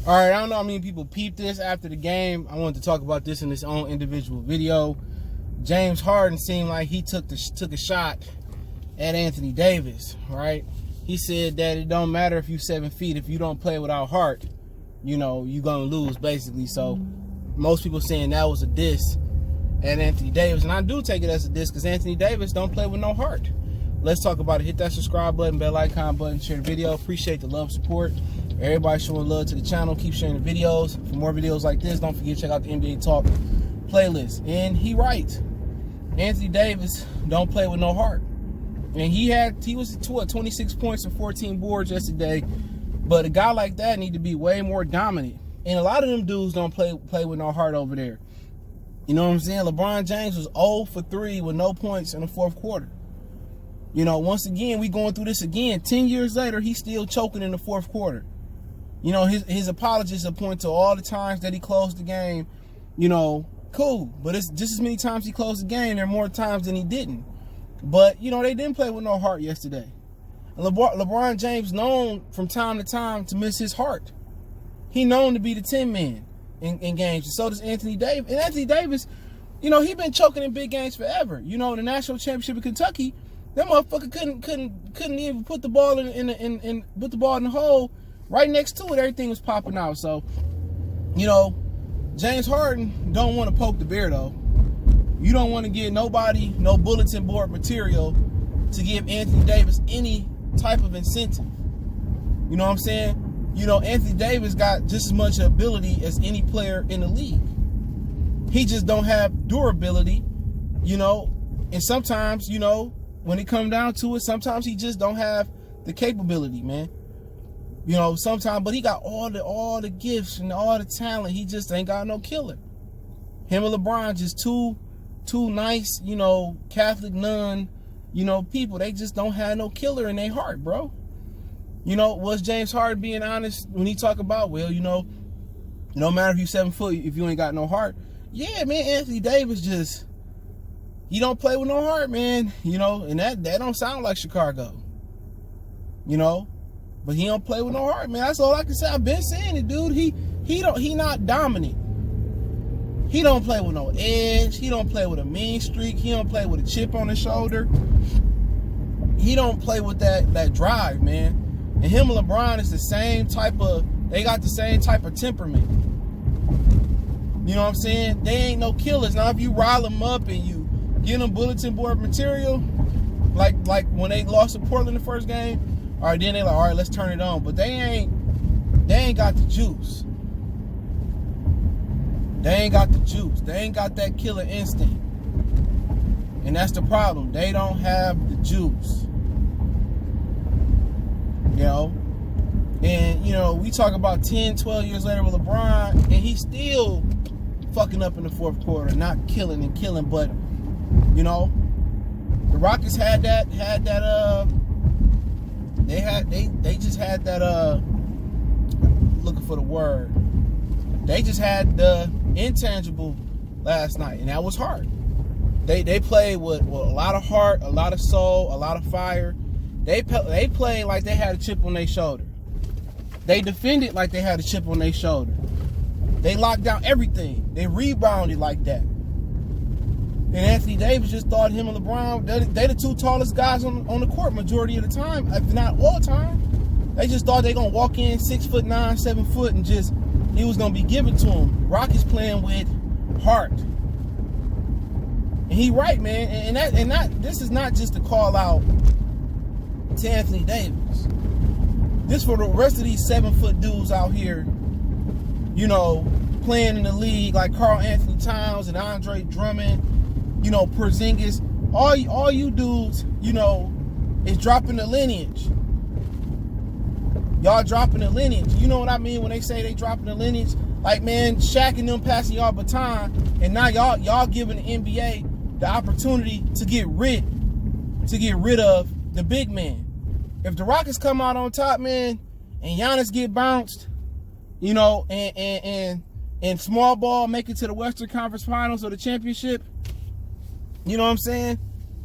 All right, I don't know how many people peeped this after the game. I wanted to talk about this in its own individual video. James Harden seemed like he took a shot at Anthony Davis, right? He said that it don't matter if you 7 feet, if you don't play without heart, you know, you're going to lose, basically. So most people saying that was a diss at Anthony Davis. And I do take it as a diss because Anthony Davis don't play with no heart. Let's talk about it. Hit that subscribe button, bell icon button, share the video. Appreciate the love, support. Everybody showing love to the channel. Keep sharing the videos. For more videos like this, don't forget to check out the NBA Talk playlist. And he right. Anthony Davis don't play with no heart. And he was 26 points and 14 boards yesterday. But a guy like that need to be way more dominant. And a lot of them dudes don't play with no heart over there. You know what I'm saying? LeBron James was 0 for 3 with no points in the fourth quarter. You know, once again, we going through this again. 10 years later, he's still choking in the fourth quarter. You know, his apologists point to all the times that he closed the game. You know, cool. But it's just as many times he closed the game. There are more times than he didn't. But, you know, they didn't play with no heart yesterday. And LeBron James known from time to time to miss his heart. He known to be the 10 man in games. And so does Anthony Davis. And Anthony Davis, you know, he been choking in big games forever. You know, the national championship in Kentucky, that motherfucker couldn't even put the ball put the ball in the hole. Right next to it, everything was popping out. So, you know, James Harden don't want to poke the bear, though. You don't want to give nobody no bulletin board material to give Anthony Davis any type of incentive. You know what I'm saying? You know, Anthony Davis got just as much ability as any player in the league. He just don't have durability, you know, and sometimes, you know, when it comes down to it, sometimes he just don't have the capability, man. You know, sometimes, but he got all the gifts and all the talent. He just ain't got no killer. Him and LeBron just two nice, you know, Catholic nun, you know, people. They just don't have no killer in their heart, bro. You know, was James Harden being honest when he talk about, well, you know, no matter if you 7 foot, if you ain't got no heart. Yeah, man, Anthony Davis just, he don't play with no heart, man. You know, and that don't sound like Chicago. You know. But he don't play with no heart, man. That's all I can say. I've been saying it, dude. He not dominant. He don't play with no edge. He don't play with a mean streak. He don't play with a chip on his shoulder. He don't play with that drive, man. And him and LeBron is the same type of, they got the same type of temperament. You know what I'm saying? They ain't no killers. Now, if you rile them up and you give them bulletin board material, like when they lost to Portland the first game, all right, then they like, all right, let's turn it on. But they ain't got the juice. They ain't got the juice. They ain't got that killer instinct. And that's the problem. They don't have the juice. You know? And, you know, we talk about 10, 12 years later with LeBron, and he's still fucking up in the fourth quarter, not killing. But, you know, the Rockets had that they just had that looking for the word. They just had the intangible last night, and that was hard. They played with a lot of heart, a lot of soul, a lot of fire. They played like they had a chip on their shoulder. They defended like they had a chip on their shoulder. They locked down everything. They rebounded like that. And Anthony Davis just thought him and LeBron, they the two tallest guys on the court majority of the time, if not all the time. They just thought they going to walk in 6'9", 7 foot, and just, he was going to be given to him. Rockets playing with heart. And he right, man. And that this is not just a call out to Anthony Davis. This for the rest of these 7 foot dudes out here, you know, playing in the league like Karl Anthony Towns and Andre Drummond. You know, Porzingis, all you dudes, you know, is dropping the lineage. Y'all dropping the lineage. You know what I mean when they say they dropping the lineage? Like, man, Shaq and them passing y'all baton, and now y'all giving the NBA the opportunity to get rid of the big man. If the Rockets come out on top, man, and Giannis get bounced, you know, and small ball make it to the Western Conference Finals or the championship, you know what I'm saying?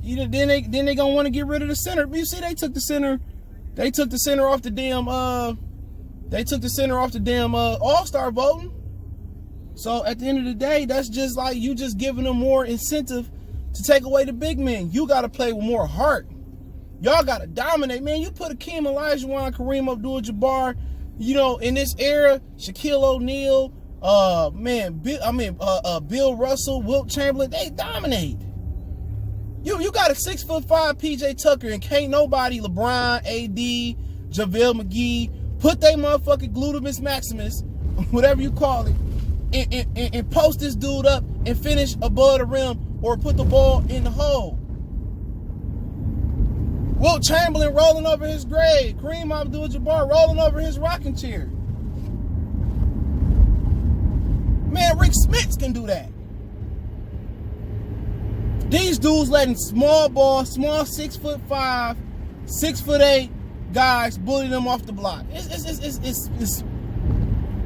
Then they gonna want to get rid of the center. You see, they took the center off the damn They took the center off the damn All-Star voting. So at the end of the day, that's just like you just giving them more incentive to take away the big men. You got to play with more heart. Y'all got to dominate, man. You put Akeem Olajuwon, Kareem Abdul-Jabbar, you know, in this era, Shaquille O'Neal, Bill Russell, Wilt Chamberlain, they dominate. You got a 6'5" PJ Tucker, and can't nobody, LeBron, AD, JaVale McGee, put they motherfucking gluteus maximus, whatever you call it, and post this dude up and finish above the rim or put the ball in the hole. Wilt Chamberlain rolling over his grave. Kareem Abdul-Jabbar rolling over his rocking chair. Man, Rick Smits can do that. These dudes letting small 6'5", 6'8" guys bully them off the block. It's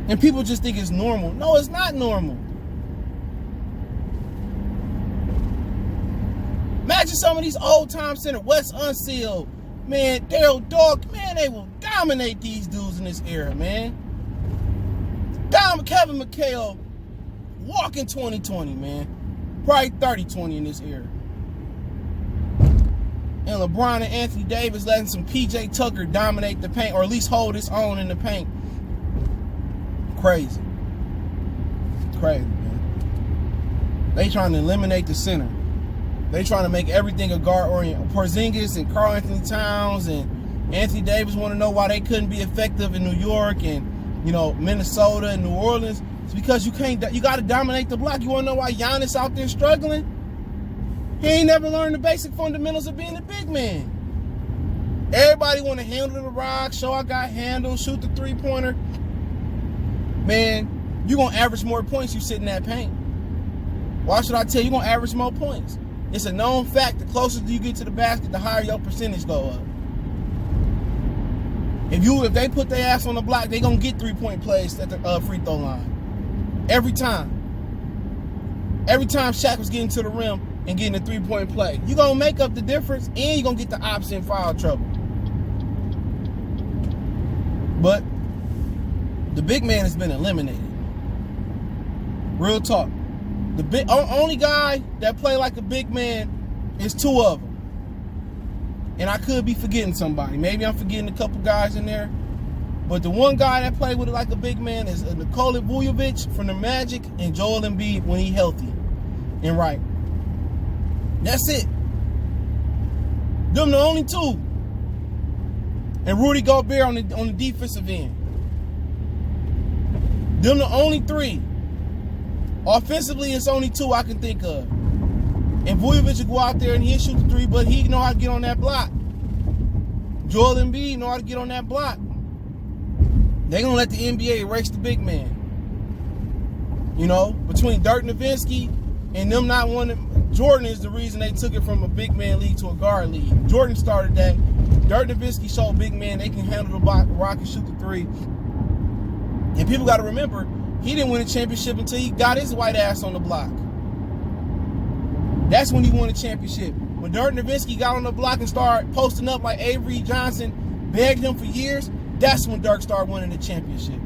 and people just think it's normal. No, it's not normal. Imagine some of these old-time center, Wes Unseld, man, Daryl Dawkins, man, they will dominate these dudes in this era, man. Kevin McHale, walking 2020, man. Probably 30-20 in this era. And LeBron and Anthony Davis letting some PJ Tucker dominate the paint, or at least hold his own in the paint. Crazy. Crazy, man. They trying to eliminate the center. They trying to make everything a guard-oriented. Porzingis and Karl Anthony Towns and Anthony Davis want to know why they couldn't be effective in New York and, you know, Minnesota and New Orleans. It's because you got to dominate the block. You want to know why Giannis out there struggling? He ain't never learned the basic fundamentals of being a big man. Everybody want to handle the rock, show I got handle, shoot the three-pointer. Man, you're going to average more points you sit in that paint. Why should I tell you? You're going to average more points. It's a known fact. The closer you get to the basket, the higher your percentage go up. If they put their ass on the block, they gonna get 3-point plays at the free throw line. Every time. Every time Shaq was getting to the rim and getting a 3-point play, you gonna make up the difference, and you gonna get the opposite in foul trouble. But the big man has been eliminated. Real talk. The only guy that play like a big man is two of them. And I could be forgetting somebody. Maybe I'm forgetting a couple guys in there. But the one guy that played with it like a big man is Nikola Vujovic from the Magic and Joel Embiid when he healthy and right. That's it. Them the only two. And Rudy Gobert on the defensive end. Them the only three. Offensively, it's only two I can think of. And Vujovic will go out there and he'll shoot the three, but he know how to get on that block. Joel Embiid know how to get on that block. They're going to let the NBA erase the big man. You know, between Dirk Nowitzki and them not wanting, Jordan is the reason they took it from a big man league to a guard league. Jordan started that. Dirk Nowitzki showed big man they can handle the rock and shoot the three. And people got to remember, he didn't win a championship until he got his white ass on the block. That's when he won a championship. When Dirk Nowitzki got on the block and started posting up like Avery Johnson begged him for years, that's when Dirk started winning the championship.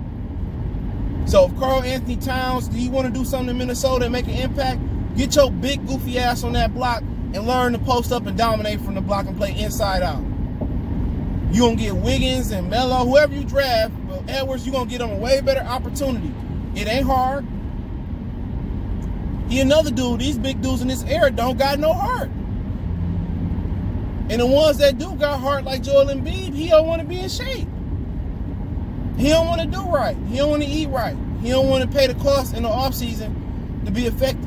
So if Karl Anthony Towns, do you want to do something in Minnesota and make an impact? Get your big goofy ass on that block and learn to post up and dominate from the block and play inside out. You're going to get Wiggins and Melo, whoever you draft, but Edwards, you're going to get them a way better opportunity. It ain't hard. He another dude. These big dudes in this era don't got no heart. And the ones that do got heart, like Joel Embiid, he don't want to be in shape. He don't want to do right. He don't want to eat right. He don't want to pay the cost in the offseason to be effective.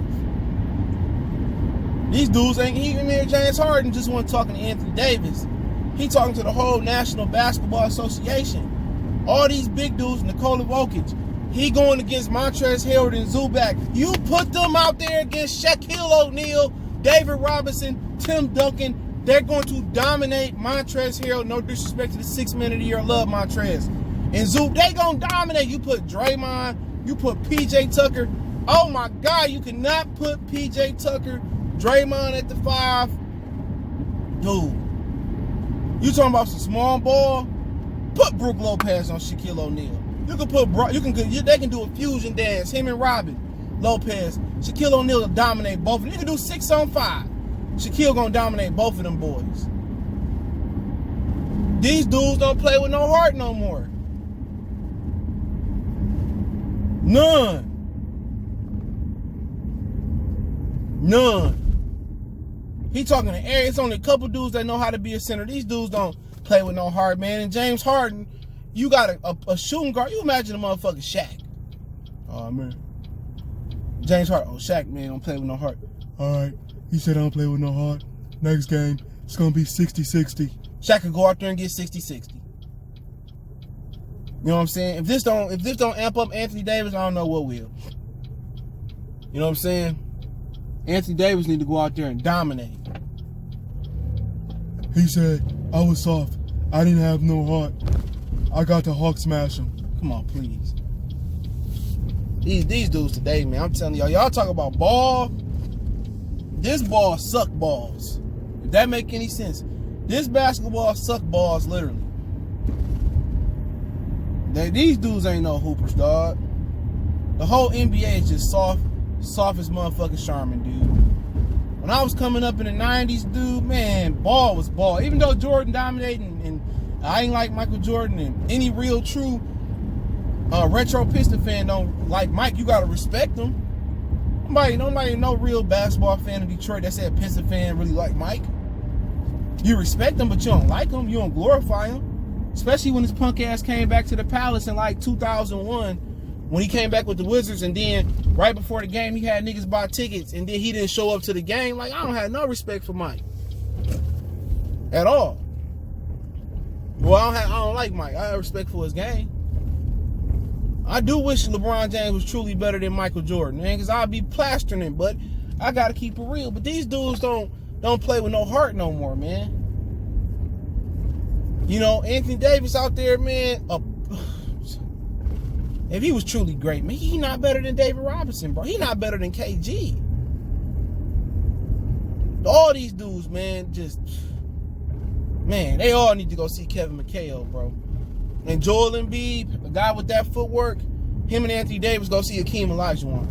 These dudes ain't even here. James Harden just wasn't talking to Anthony Davis. He talking to the whole National Basketball Association. All these big dudes, Nikola Vujovic, he going against Montrezl Harrell and Zubac. You put them out there against Shaquille O'Neal, David Robinson, Tim Duncan. They're going to dominate Montrezl Harrell. No disrespect to the 6th man of the year. I love Montrez. And Zoop, they going to dominate. You put Draymond, you put PJ Tucker. Oh my God, you cannot put PJ Tucker, Draymond at the 5. Dude, you talking about some small ball? Put Brook Lopez on Shaquille O'Neal. You can put they can do a fusion dance. Him and Robin Lopez, Shaquille O'Neal will dominate both of them. You can do 6-on-5. Shaquille gonna dominate both of them boys. These dudes don't play with no heart no more. None. He talking to Eric. It's only a couple dudes that know how to be a center. These dudes don't play with no heart, man. And James Harden, you got a shooting guard. You imagine a motherfucking Shaq. Oh, man. James Harden. Oh, Shaq, man, don't play with no heart. All right. He said I don't play with no heart. Next game, it's going to be 60-60. Shaq could go out there and get 60-60. You know what I'm saying? If this don't amp up Anthony Davis, I don't know what will. You know what I'm saying? Anthony Davis need to go out there and dominate. He said, I was soft. I didn't have no heart. I got to Hawk smash him. Come on, please. These dudes today, man, I'm telling y'all talk about ball. This ball suck balls. If that make any sense. This basketball suck balls, literally. These dudes ain't no hoopers, dog. The whole NBA is just soft as motherfucking Charmin, dude. When I was coming up in the 90s, dude, man, ball was ball. Even though Jordan dominated, and I ain't like Michael Jordan, and any real true retro Piston fan don't like Mike, you gotta respect him. Nobody, no real basketball fan of Detroit that said Piston fan really like Mike. You respect him, but you don't like him. You don't glorify him. Especially when his punk ass came back to the Palace in like 2001 when he came back with the Wizards, and then right before the game he had niggas buy tickets, and then he didn't show up to the game. Like, I don't have no respect for Mike at all. Well, I don't like Mike. I have respect for his game. I do wish LeBron James was truly better than Michael Jordan, man, because I'd be plastering him, but I gotta keep it real. But these dudes don't play with no heart no more, man. You know, Anthony Davis out there, man, if he was truly great, man, he not better than David Robinson, bro. He not better than KG. All these dudes, man, man, they all need to go see Kevin McHale, bro. And Joel Embiid, a guy with that footwork, him and Anthony Davis go see Hakeem Olajuwon.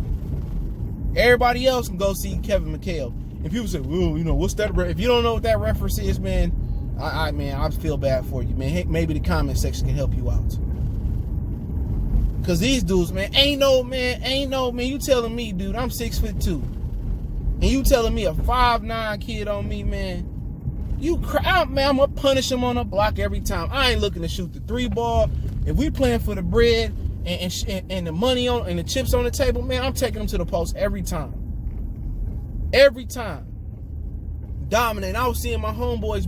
Everybody else can go see Kevin McHale. And people say, well, you know, what's that? If you don't know what that reference is, man, I feel bad for you, man. Hey, maybe the comment section can help you out. Cause these dudes, man, ain't no man. You telling me, dude, I'm 6'2", and you telling me a 5'9" kid on me, man? You cry, man. I'm gonna punish him on the block every time. I ain't looking to shoot the 3 ball. If we playing for the bread and the money on and the chips on the table, man, I'm taking them to the post every time. Every time. Dominate. I was seeing my homeboy's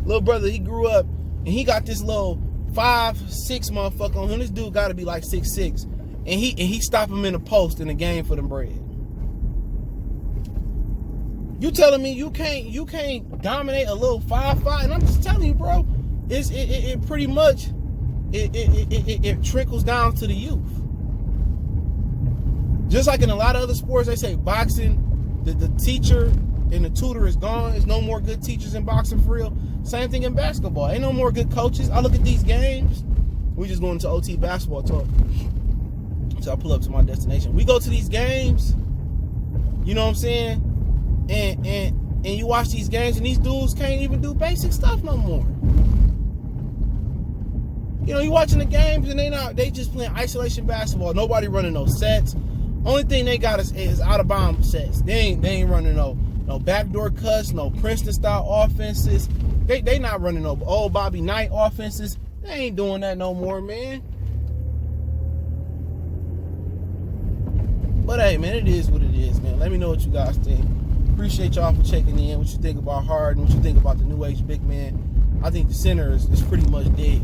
little brother, he grew up, and he got this little 5'6" motherfucker on him. This dude got to be like 6'6", and he stopped him in the post in the game for the bread. You telling me you can't dominate a little 5'5"? And I'm just telling you, bro, it pretty much it trickles down to the youth. Just like in a lot of other sports, they say boxing, the teacher and the tutor is gone. There's no more good teachers in boxing for real. Same thing in basketball. Ain't no more good coaches. I look at these games. We just going to OT basketball talk. So I pull up to my destination. We go to these games. You know what I'm saying? And you watch these games, and these dudes can't even do basic stuff no more. You know, you watching the games, and they just playing isolation basketball. Nobody running no sets. Only thing they got is out of bounds sets. They ain't running no backdoor cuts, no Princeton style offenses. They not running no old Bobby Knight offenses. They ain't doing that no more, man. But hey, man, it is what it is, man. Let me know what you guys think. Appreciate y'all for checking in. What you think about Harden? What you think about the new age big man? I think the center is pretty much dead.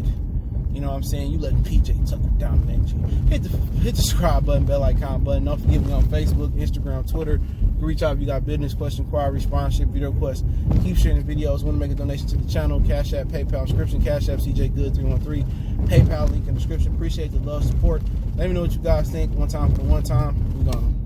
You know what I'm saying? You letting PJ Tucker dominate you. Hit the subscribe button, bell icon button. Don't forget me on Facebook, Instagram, Twitter. You can reach out if you got business, question, inquiry, sponsorship, video requests. Keep sharing the videos. Want to make a donation to the channel? Cash App, PayPal, description. Cash App, CJ Good 313. PayPal link in the description. Appreciate the love, support. Let me know what you guys think. One time for the one time. We gone.